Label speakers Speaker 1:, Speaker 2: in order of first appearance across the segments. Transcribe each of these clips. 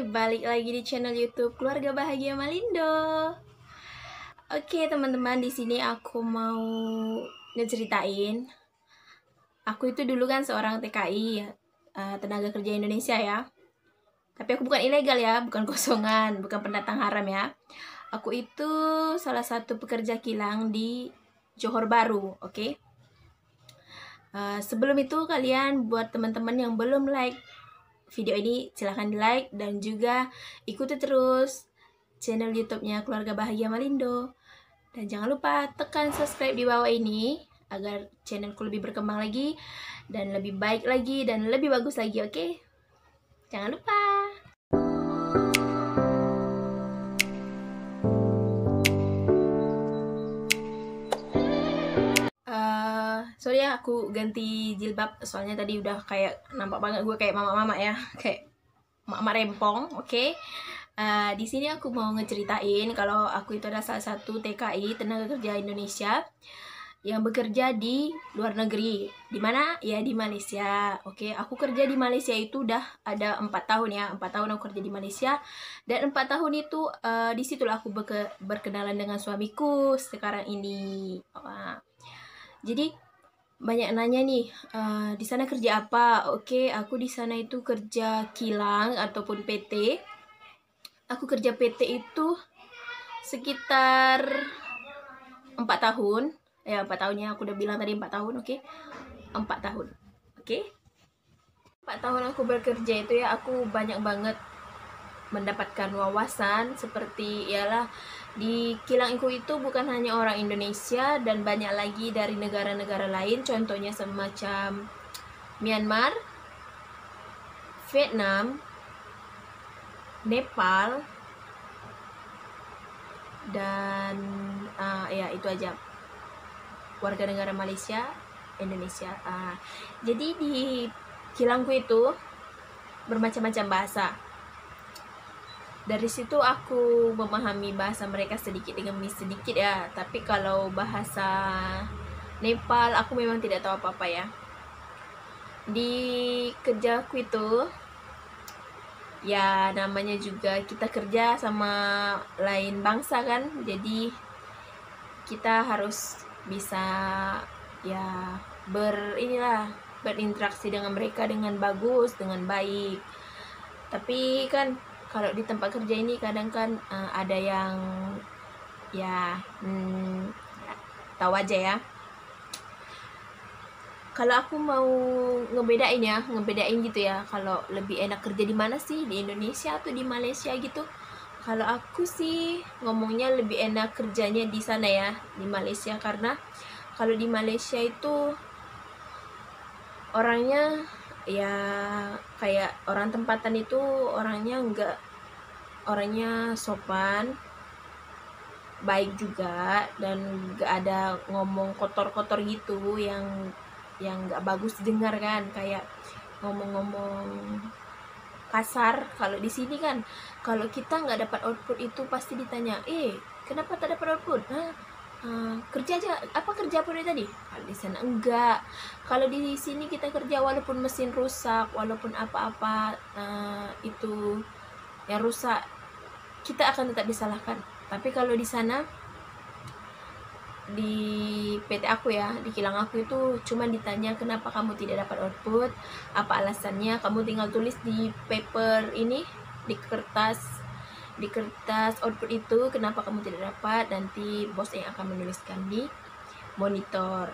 Speaker 1: balik lagi di channel YouTube Keluarga Bahagia Malindo. Oke, teman-teman, di sini aku mau ngeceritain. Aku itu dulu kan seorang TKI, tenaga kerja Indonesia ya. Tapi aku bukan ilegal ya, bukan kosongan, bukan pendatang haram ya. Aku itu salah satu pekerja kilang di Johor Bahru, oke? Sebelum itu kalian buat teman-teman yang belum like video ini, silahkan di like dan juga ikuti terus channel YouTube-nya Keluarga Bahagia Malindo. Dan jangan lupa tekan subscribe di bawah ini agar channelku lebih berkembang lagi dan lebih baik lagi dan lebih bagus lagi, oke? Jangan lupa. Sorry ya, aku ganti jilbab soalnya tadi udah kayak nampak banget gue kayak mama-mama ya, kayak mama rempong, oke? Di sini aku mau ngeceritain kalau aku itu adalah salah satu TKI tenaga kerja Indonesia yang bekerja di luar negeri. Di mana? Ya di Malaysia. Oke, aku kerja di Malaysia itu udah ada 4 tahun ya. 4 tahun aku kerja di Malaysia dan 4 tahun itu disitulah aku berkenalan dengan suamiku sekarang ini. Jadi banyak nanya nih, di sana kerja apa? Oke, aku di sana itu kerja kilang ataupun PT. Aku kerja PT itu sekitar 4 tahun. Ya, 4 tahunnya aku udah bilang tadi 4 tahun, oke? 4 tahun. Oke? 4 tahun aku bekerja itu ya, aku banyak banget mendapatkan wawasan seperti ialah di kilangku itu bukan hanya orang Indonesia dan banyak lagi dari negara-negara lain, contohnya semacam Myanmar, Vietnam, Nepal, dan ya itu aja, warga negara Malaysia, Indonesia. Jadi di kilangku itu bermacam-macam bahasa. Dari situ aku memahami bahasa mereka sedikit demi sedikit ya. Tapi kalau bahasa Nepal aku memang tidak tahu apa-apa ya. Di kerjaku itu ya namanya juga kita kerja sama lain bangsa kan. Jadi kita harus bisa ya berinteraksi dengan mereka dengan bagus, dengan baik. Tapi kan kalau di tempat kerja ini kadang kan ada yang ya tahu aja ya. Kalau aku mau ngebedain gitu ya, kalau lebih enak kerja di mana sih, di Indonesia atau di Malaysia gitu. Kalau aku sih ngomongnya lebih enak kerjanya di sana ya, di Malaysia, karena kalau di Malaysia itu orangnya ya kayak orang tempatan itu orangnya sopan, baik juga, dan gak ada ngomong kotor-kotor gitu yang gak bagus didengar kan, kayak ngomong-ngomong kasar. Kalau di sini kan kalau kita nggak dapat output itu pasti ditanya, kenapa tak dapat output? Kerja aja, apa kerja apa tadi? Kalau di sana enggak. Kalau di sini kita kerja walaupun mesin rusak, walaupun apa-apa itu yang rusak, kita akan tetap disalahkan. Tapi kalau di sana, di PT aku ya, di kilang aku itu cuma ditanya kenapa kamu tidak dapat output, apa alasannya, kamu tinggal tulis di paper ini, di kertas output itu kenapa kamu tidak dapat, nanti bos yang akan menuliskan di monitor.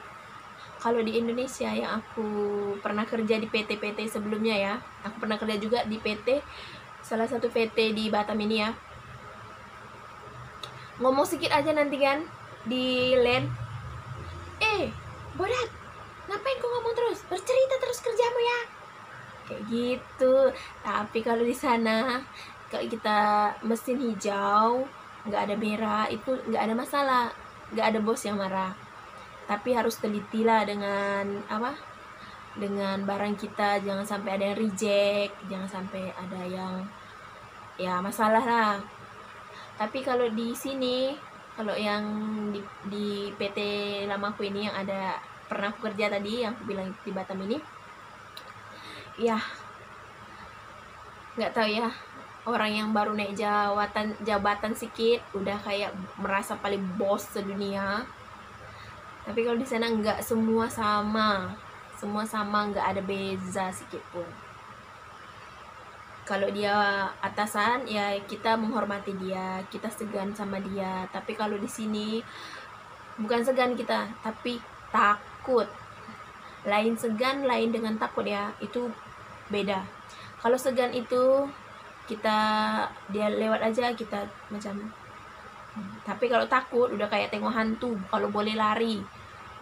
Speaker 1: Kalau di Indonesia yang aku pernah kerja di PT-PT sebelumnya ya, aku pernah kerja juga di PT, salah satu PT di Batam ini ya, ngomong sedikit aja nanti kan di land, Bodat, ngapain kau ngomong terus, bercerita terus kerjamu ya, kayak gitu. Tapi kalau di sana, kalau kita mesin hijau nggak ada merah, itu nggak ada masalah, nggak ada bos yang marah. Tapi harus teliti lah dengan barang kita, jangan sampai ada yang reject, jangan sampai ada yang ya masalah lah. Tapi kalau di sini, kalau yang di PT lamaku ini yang ada pernah aku kerja tadi, yang aku bilang di Batam ini, ya nggak tahu ya, orang yang baru naik jabatan sedikit udah kayak merasa paling bos sedunia. Tapi kalau di sana nggak, semua sama, nggak ada beza sedikit pun. Kalau dia atasan ya kita menghormati dia, kita segan sama dia. Tapi kalau di sini bukan segan kita, tapi takut. Lain segan, lain dengan takut ya, itu beda. Kalau segan itu dia lewat aja kita macam. Tapi kalau takut udah kayak tengok hantu, kalau boleh lari,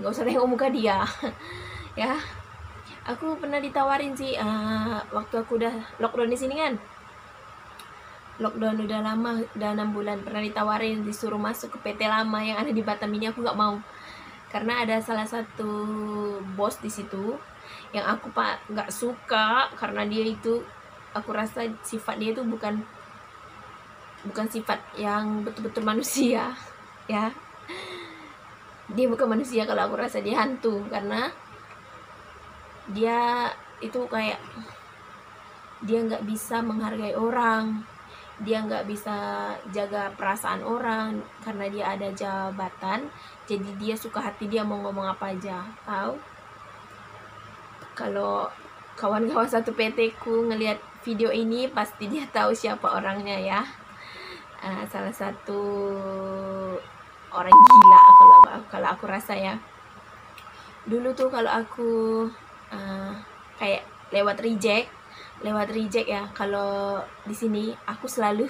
Speaker 1: nggak usah tengok muka dia. Ya, aku pernah ditawarin sih waktu aku udah lockdown di sini kan. Lockdown udah lama, udah 6 bulan. Pernah ditawarin disuruh masuk ke PT lama yang ada di Batam ini, aku nggak mau. Karena ada salah satu bos di situ yang aku nggak suka, karena dia itu, aku rasa sifat dia itu bukan sifat yang betul-betul manusia ya. Dia bukan manusia, kalau aku rasa dia hantu, karena dia itu kayak dia nggak bisa menghargai orang, dia nggak bisa jaga perasaan orang. Karena dia ada jabatan, jadi dia suka hati dia mau ngomong apa aja. Tahu, kalau kawan-kawan satu PT ku ngelihat video ini pasti dia tahu siapa orangnya ya. Salah satu orang gila kalau aku rasa ya. Dulu tuh kalau aku kayak lewat reject ya, kalau di sini aku selalu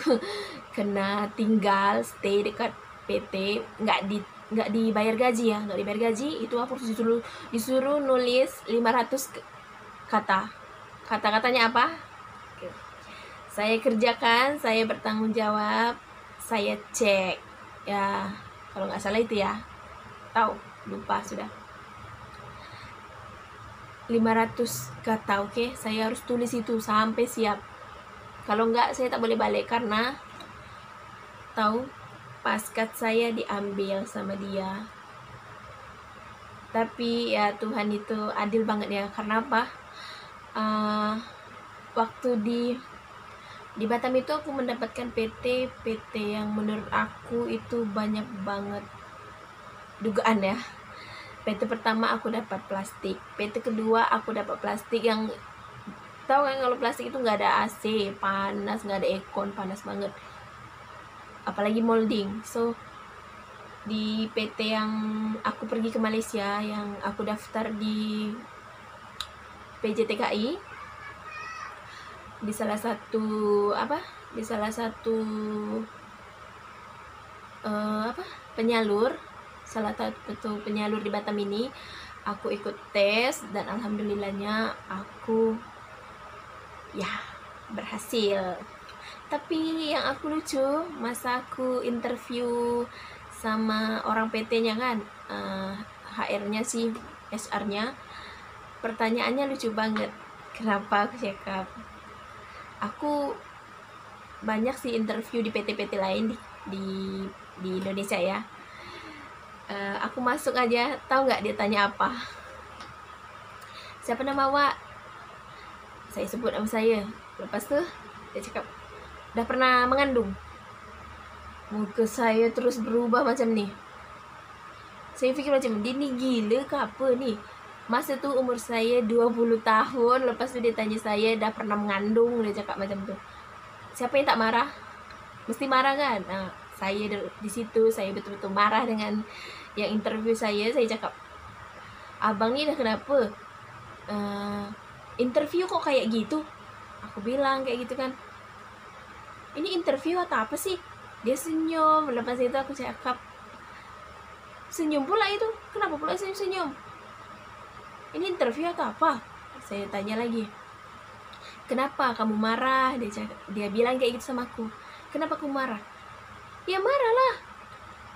Speaker 1: kena tinggal stay dekat PT, nggak dibayar gaji ya, nggak dibayar gaji. Itu aku disuruh nulis 500 kata-katanya apa. Saya kerjakan, saya bertanggung jawab, saya cek ya, kalau nggak salah itu ya, tahu, lupa sudah. 500 kata, oke. Saya harus tulis itu sampai siap. Kalau nggak saya tak boleh balik, karena tahu paskat saya diambil sama dia. Tapi ya Tuhan itu adil banget ya. Karena apa? Waktu di Batam itu aku mendapatkan PT yang menurut aku itu banyak banget dugaan ya. PT pertama aku dapat plastik, PT kedua aku dapat plastik yang, tahu kan kalau plastik itu nggak ada AC, panas, nggak ada aircon, panas banget, apalagi molding. So di PT yang aku pergi ke Malaysia, yang aku daftar di PJTKI, di salah satu penyalur, salah satu penyalur di Batam ini, aku ikut tes dan alhamdulillahnya aku ya berhasil. Tapi yang aku lucu, masa aku interview sama orang PT-nya kan, HR-nya sih, HR-nya, pertanyaannya lucu banget. Kenapa aku cakap? Aku banyak sih interview di PT-PT lain di Indonesia ya. Aku masuk aja, tahu nggak dia tanya apa? Siapa nama awak? Saya sebut nama saya. Lepas tu dia cakap, dah pernah mengandung? Muka saya terus berubah macam ni. Saya fikir macam, dia ni gila ke apa ni? Masa tu umur saya 20 tahun. Lepas tu dia tanya saya dah pernah mengandung. Dia cakap macam tu. Siapa yang tak marah? Mesti marah kan? Saya di situ, saya betul-betul marah dengan yang interview saya. Saya cakap, abang ni dah kenapa? Interview kok kayak gitu? Aku bilang kayak gitu kan. Ini interview atau apa sih? Dia senyum. Lepas itu aku cakap, senyum pula itu. Kenapa pula senyum? Ini interview atau apa? Saya tanya lagi, kenapa kamu marah? Dia bilang kayak gitu sama aku. Kenapa kamu marah? Ya marahlah.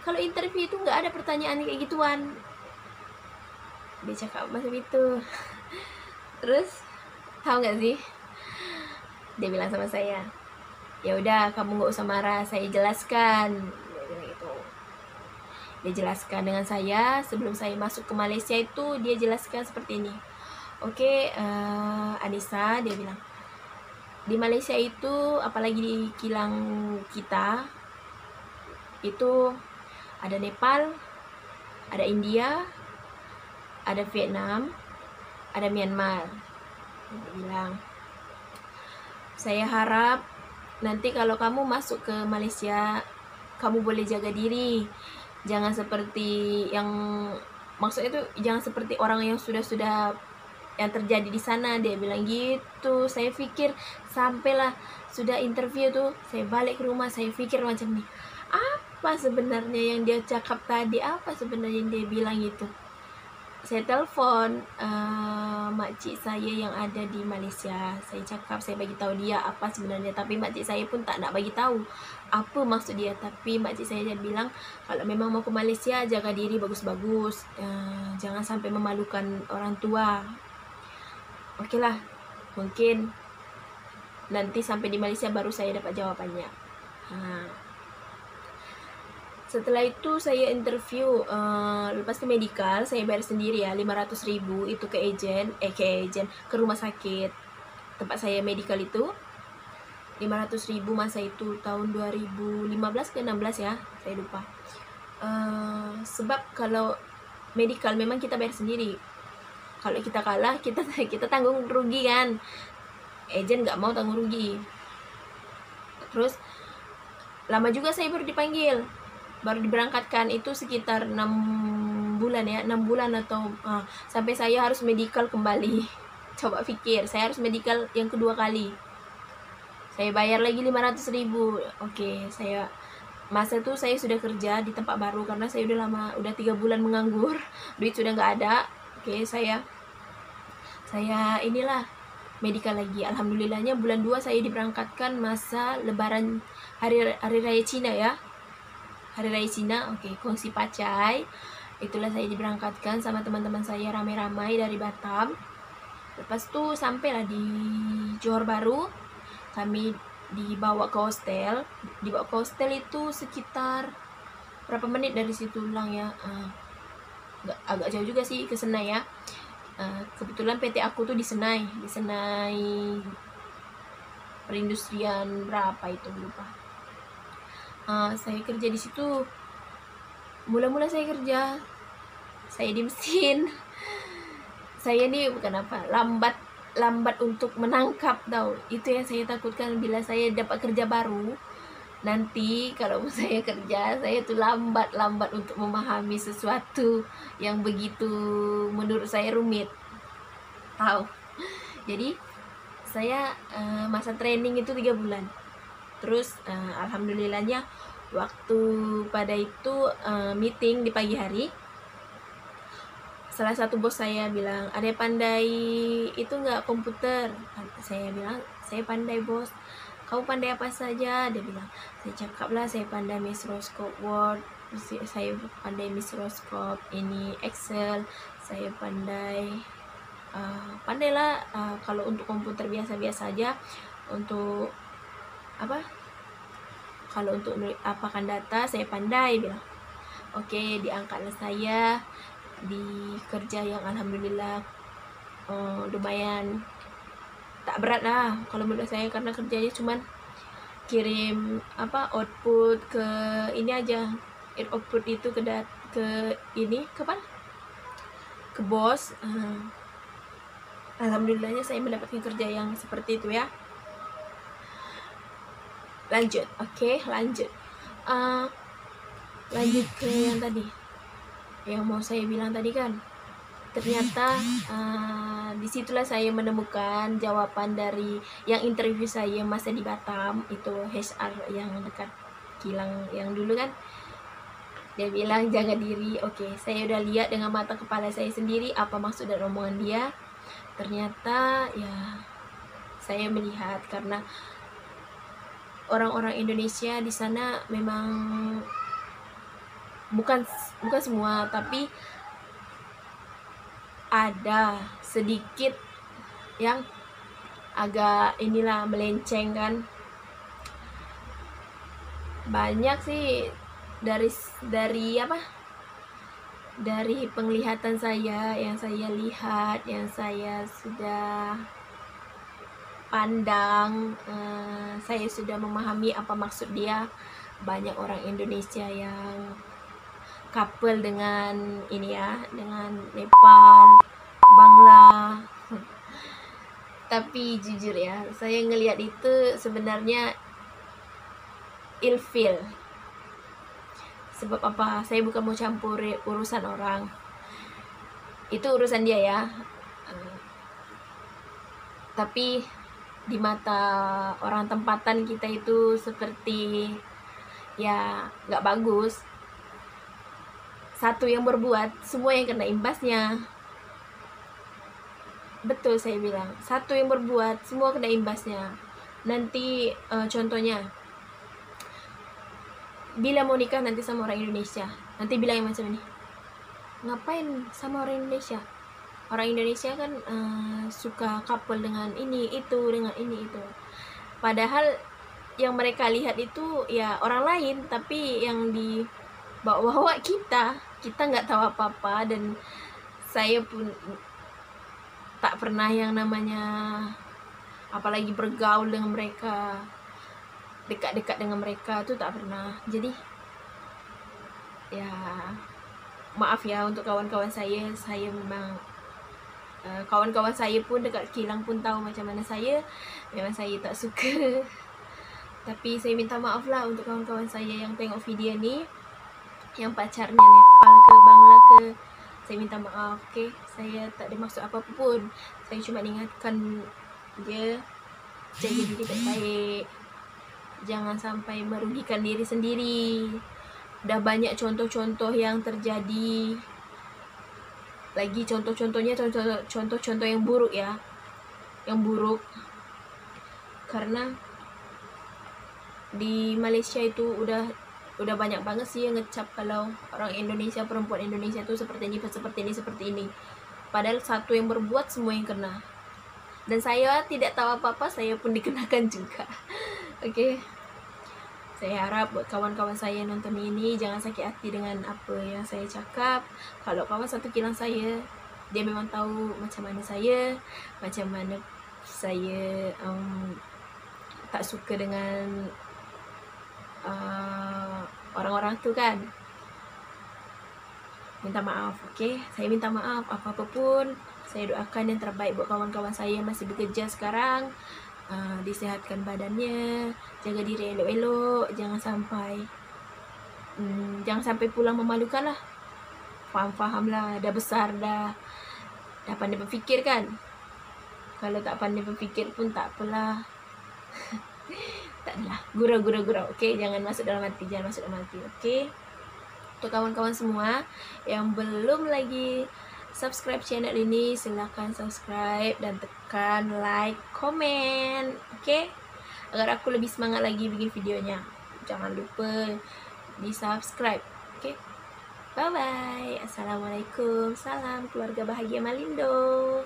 Speaker 1: Kalau interview itu nggak ada pertanyaan kayak gituan. Dia cakap macam itu. Terus tahu nggak sih? Dia bilang sama saya, ya udah kamu nggak usah marah, saya jelaskan. Dia bilang gitu. Dia jelaskan dengan saya sebelum saya masuk ke Malaysia itu, dia jelaskan seperti ini. Oke, Anissa, dia bilang, Di Malaysia itu, apalagi di kilang kita, itu ada Nepal, ada India, ada Vietnam, ada Myanmar. Dia bilang, saya harap nanti kalau kamu masuk ke Malaysia, kamu boleh jaga diri. Jangan seperti yang, maksudnya itu jangan seperti orang yang sudah yang terjadi di sana. Dia bilang gitu. Saya pikir sampailah sudah interview tuh, saya balik ke rumah, saya pikir macam nih, apa sebenarnya yang dia cakap tadi, apa sebenarnya yang dia bilang itu. Saya telepon makcik saya yang ada di Malaysia. Saya cakap, saya bagi tahu dia apa sebenarnya, tapi makcik saya pun tak nak bagi tahu apa maksud dia. Tapi makcik saya bilang, kalau memang mau ke Malaysia, jaga diri bagus-bagus, jangan sampai memalukan orang tua. Okeylah, mungkin nanti sampai di Malaysia baru saya dapat jawabannya. Setelah itu saya interview, lepas itu medical saya bayar sendiri ya, 500.000 itu ke ke rumah sakit tempat saya medical itu. 500.000 masa itu tahun 2015 ke 16 ya, saya lupa. Sebab kalau medical memang kita bayar sendiri. Kalau kita kalah, kita tanggung rugi kan. Agent nggak mau tanggung rugi. Terus lama juga saya baru dipanggil, baru diberangkatkan itu sekitar 6 bulan ya, 6 bulan atau sampai saya harus medical kembali. Coba pikir, saya harus medical yang kedua kali, saya bayar lagi 500.000. Oke, saya masa itu saya sudah kerja di tempat baru karena saya udah lama, udah 3 bulan menganggur, duit sudah nggak ada. Oke, saya inilah medical lagi. Alhamdulillahnya bulan 2 saya diberangkatkan masa lebaran, hari raya Cina ya, hari raya Cina. Oke, kongsi pacai. Itulah saya diberangkatkan sama teman-teman saya ramai-ramai dari Batam. Lepas tu sampailah di Johor Bahru, kami dibawa ke hostel. Dibawa ke hostel itu sekitar berapa menit dari situ Lang ya, agak jauh juga sih ke Senai ya. Kebetulan PT aku tuh di Senai perindustrian berapa itu lupa. Saya kerja di situ. Mula-mula saya kerja, saya di mesin. Saya nih bukan apa, lambat untuk menangkap tau. Itu yang saya takutkan bila saya dapat kerja baru. Nanti kalau saya kerja, saya tuh lambat untuk memahami sesuatu yang begitu menurut saya rumit. Tahu. Jadi saya masa training itu 3 bulan. Terus alhamdulillahnya waktu pada itu meeting di pagi hari, salah satu bos saya bilang, ada yang pandai itu nggak komputer? Saya bilang, saya pandai bos. Kau pandai apa saja? Dia bilang. Saya cakap lah, saya pandai Microsoft Word, saya pandai Microsoft ini Excel, saya pandailah kalau untuk komputer biasa-biasa aja. Untuk apa, kalau untuk apakan data saya pandai, bilang. Oke, diangkatlah saya di kerja yang alhamdulillah lumayan tak berat lah kalau menurut saya, karena kerjanya cuman kirim output ke ini aja. Output itu ke ini ke bos. Alhamdulillahnya saya mendapatkan kerja yang seperti itu ya. Lanjut. Oke, lanjut ke yang tadi, yang mau saya bilang tadi kan. Ternyata disitulah saya menemukan jawaban dari yang interview saya masa di Batam itu, HR yang dekat kilang yang dulu kan. Dia bilang jaga diri. Oke, saya udah lihat dengan mata kepala saya sendiri apa maksud dan omongan dia. Ternyata ya saya melihat, karena orang-orang Indonesia di sana memang bukan semua, tapi ada sedikit yang agak inilah melenceng kan. Banyak sih dari penglihatan saya, yang saya lihat, yang saya sudah pandang, saya sudah memahami apa maksud dia. Banyak orang Indonesia yang couple dengan ini ya, dengan Nepal, Bangla. Tapi jujur ya, saya ngelihat itu sebenarnya ilfeel. Sebab apa? Saya bukan mau campur urusan orang. Itu urusan dia ya. Tapi di mata orang tempatan kita itu seperti ya nggak bagus. Satu yang berbuat, semua yang kena imbasnya. Betul saya bilang, satu yang berbuat, semua kena imbasnya. Nanti contohnya, bila mau nikah nanti sama orang Indonesia, nanti bilang yang macam ini, ngapain sama orang Indonesia? Orang Indonesia kan suka couple dengan ini itu, dengan ini itu. Padahal yang mereka lihat itu ya orang lain, tapi yang dibawa kita nggak tahu apa-apa. Dan saya pun tak pernah yang namanya apalagi bergaul dengan mereka, dekat-dekat dengan mereka tuh tak pernah. Jadi ya maaf ya untuk kawan-kawan saya memang kawan-kawan saya pun dekat kilang pun tahu macam mana saya. Memang saya tak suka. Tapi saya minta maaf lah untuk kawan-kawan saya yang tengok video ni, yang pacarnya Nepal ke Bangla ke. Saya minta maaf, okay? Saya tak ada maksud apa-apa pun. Saya cuma ingatkan dia jaga diri baik-baik. Jangan sampai merugikan diri sendiri. Dah banyak contoh-contoh yang terjadi. Lagi contoh-contohnya contoh-contoh yang buruk ya. Yang buruk. Karena di Malaysia itu udah banyak banget sih yang ngecap kalau orang Indonesia, perempuan Indonesia itu seperti ini. Padahal satu yang berbuat, semua yang kena. Dan saya tidak tahu apa-apa, saya pun dikenakan juga. Oke. Saya harap buat kawan-kawan saya yang nonton ini jangan sakit hati dengan apa yang saya cakap. Kalau kawan satu kilang saya, dia memang tahu macam mana saya tak suka dengan orang-orang tu kan. Minta maaf, okay? Saya minta maaf apa-apa pun. Saya doakan yang terbaik buat kawan-kawan saya yang masih bekerja sekarang. Disehatkan badannya, jaga diri elok-elok, jangan sampai pulang memalukan lah. Faham lah, dah besar, dah pandai berfikir kan. Kalau tak pandai berfikir pun tak apalah. Tak adalah, gurau, okay? Jangan masuk dalam hati, okay? Untuk kawan-kawan semua yang belum lagi subscribe channel ini, silahkan subscribe dan tekan like, komen, okay? Agar aku lebih semangat lagi bikin videonya. Jangan lupa di subscribe, okay? Bye bye. Assalamualaikum. Salam keluarga bahagia Malindo.